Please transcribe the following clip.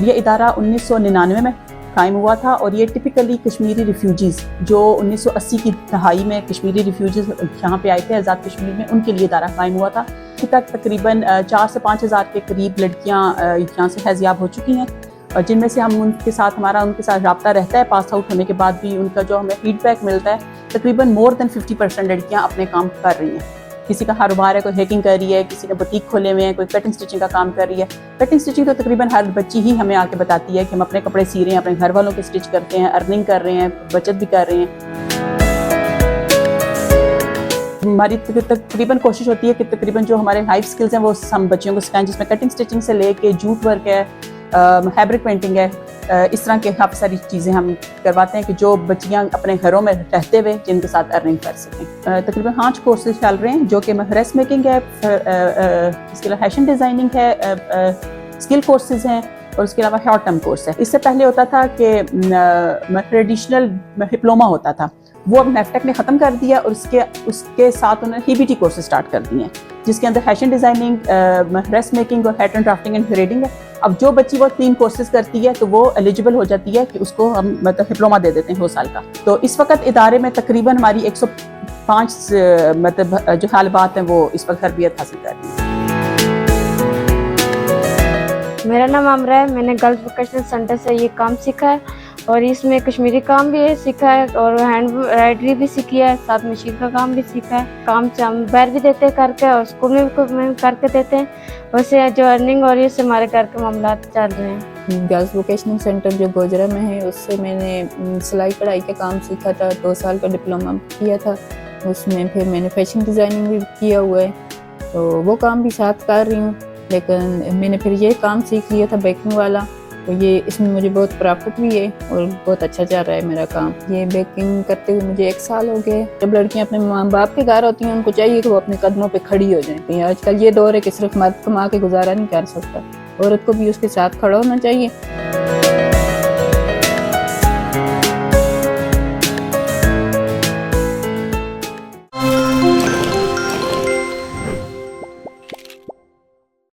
ये इदारा 1999 में कायम हुआ था और ये टिपिकली कश्मीरी रिफ्यूजीज़ जो 1980 की दहाई में कश्मीरी रिफ्यूजीज़ यहाँ पे आए थे आज़ाद कश्मीर में, उनके लिए इदारा कायम हुआ था। अभी तक तकरीबन 4 से 5 हज़ार के करीब लड़कियाँ यहाँ से फैज़याब हो चुकी हैं और जिनमें से हम उनके साथ रब्ता रहता है। पास आउट होने के बाद भी उनका जो हमें फीडबैक मिलता है, तकरीबन मोर देन 50% लड़कियाँ अपने काम कर रही हैं। किसी का कारोबार है, कोई हैकिंग कर रही है, किसी ने बुटीक खोले हुए हैं, कोई कटिंग स्टिचिंग का काम कर रही है। कटिंग स्टिचिंग तो तकरीबन हर बच्ची ही हमें आके बताती है कि हम अपने कपड़े सी रहे हैं, अपने घर वालों के स्टिच करते हैं, अर्निंग कर रहे हैं, बचत भी कर रहे हैं। हमारी तकरीबन कोशिश होती है कि तकरीबन जो हमारे लाइफ स्किल्स हैं वो हम बच्चियों को सिखाएं, जिसमें कटिंग स्टिचिंग से लेके जूट वर्क है, फैब्रिक पेंटिंग है, इस तरह के काफ़ी सारी चीज़ें हम करवाते हैं कि जो बच्चियां अपने घरों में रहते हुए जिनके साथ अर्निंग कर सकें। तकरीबन 5 कोर्सेज चल रहे हैं जो कि ड्रेस मेकिंग है, इसके अलावा फैशन डिज़ाइनिंग है, स्किल कोर्सेज हैं और उसके अलावा शॉर्ट टर्म कोर्स है। इससे पहले होता था कि ट्रेडिशनल डिप्लोमा होता था, वो अब नेफटेक ने ख़त्म कर दिया और उसके साथ उन्होंने TBT कोर्सेज स्टार्ट कर दिए हैं, जिसके अंदर फैशन डिज़ाइनिंग, ड्रेस मेकिंग और पैटर्न ड्राफ्टिंग एंड थ्रेडिंग है। अब जो बच्ची वो 3 कोर्सेज करती है तो वो एलिजिबल हो जाती है कि उसको हम मतलब डिप्लोमा दे देते हैं 2 साल का। तो इस वक्त इदारे में तकरीबन हमारी 105 मतलब जो तालिबात हैं वो इस वक्त तरबियत हासिल कर रही हैं। मेरा नाम आमरा है। मैंने गर्ल्स वोकेशनल सेंटर से ये काम सीखा है और इसमें कश्मीरी काम भी सीखा है और हैंड एम्ब्रॉयडरी भी सीखी है, साथ मशीन का काम भी सीखा है। काम से हम बाहर भी देते हैं करके और स्कूल में भी करके देते हैं। वैसे जो अर्निंग हो रही है उससे हमारे घर के मामला चल रहे हैं। गर्ल्स वोकेशनल सेंटर जो गोजरा में है, उससे मैंने सिलाई कढ़ाई का काम सीखा था, 2 साल का डिप्लोमा किया था उसमें। फिर मैंने फैशन डिज़ाइनिंग भी किया हुआ है, तो वो काम भी साथ कर रही हूँ। लेकिन मैंने फिर ये काम सीख लिया था बेकिंग वाला, तो ये इसमें मुझे बहुत प्रॉफिट भी है और बहुत अच्छा चल रहा है मेरा काम। ये बेकिंग करते हुए मुझे 1 साल हो गए। जब लड़कियां अपने माँ बाप के घर होती हैं, उनको चाहिए कि वो अपने कदमों पे खड़ी हो जाएं। आजकल ये दौर है कि सिर्फ मर्द कमा के गुजारा नहीं कर सकता, औरत को भी उसके साथ खड़ा होना चाहिए।